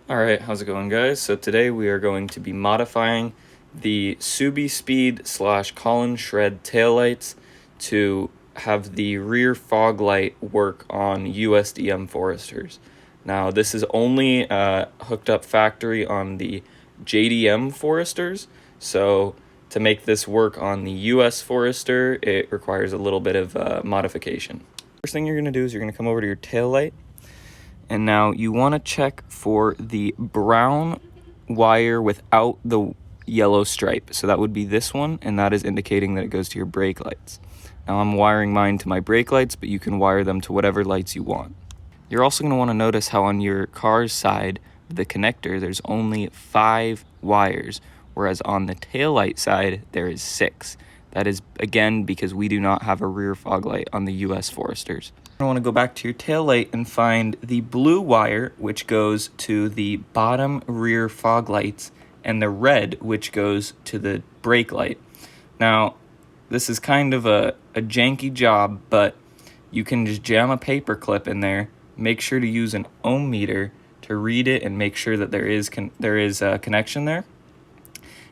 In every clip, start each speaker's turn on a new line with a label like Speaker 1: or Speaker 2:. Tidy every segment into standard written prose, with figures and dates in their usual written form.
Speaker 1: Alright, how's it going, guys? So today we are going to be modifying the Subispeed / Colin Shread taillights to have the rear fog light work on USDM Foresters. Now, this is only hooked up factory on the JDM Foresters, so to make this work on the US Forester, it requires a little bit of modification. First thing you're going to do is you're going to come over to your taillight. And now you want to check for the brown wire without the yellow stripe. So that would be this one, and that is indicating that it goes to your brake lights. Now I'm wiring mine to my brake lights, but you can wire them to whatever lights you want. You're also going to want to notice how on your car's side of the connector, there's only 5 wires, whereas on the taillight side, there is 6. That is, again, because we do not have a rear fog light on the US Foresters. I want to go back to your taillight and find the blue wire, which goes to the bottom rear fog lights, and the red, which goes to the brake light. Now, this is kind of a janky job, but you can just jam a paper clip in there, make sure to use an ohm meter to read it and make sure that there is a connection there,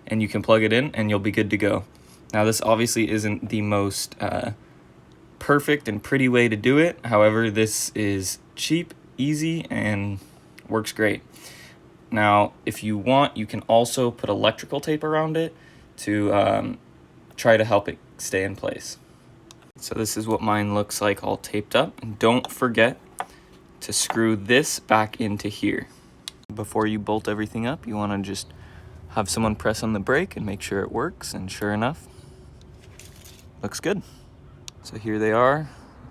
Speaker 1: and you can plug it in and you'll be good to go. Now, this obviously isn't the most perfect and pretty way to do it. However, this is cheap, easy, and works great. Now, if you want, you can also put electrical tape around it to try to help it stay in place. So this is what mine looks like all taped up. And don't forget to screw this back into here. Before you bolt everything up, you want to just have someone press on the brake and make sure it works, and sure enough, looks good. So here they are.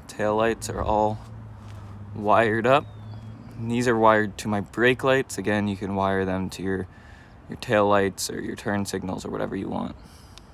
Speaker 1: Tail lights are all wired up. And these are wired to my brake lights. Again, you can wire them to your tail lights or your turn signals or whatever you want.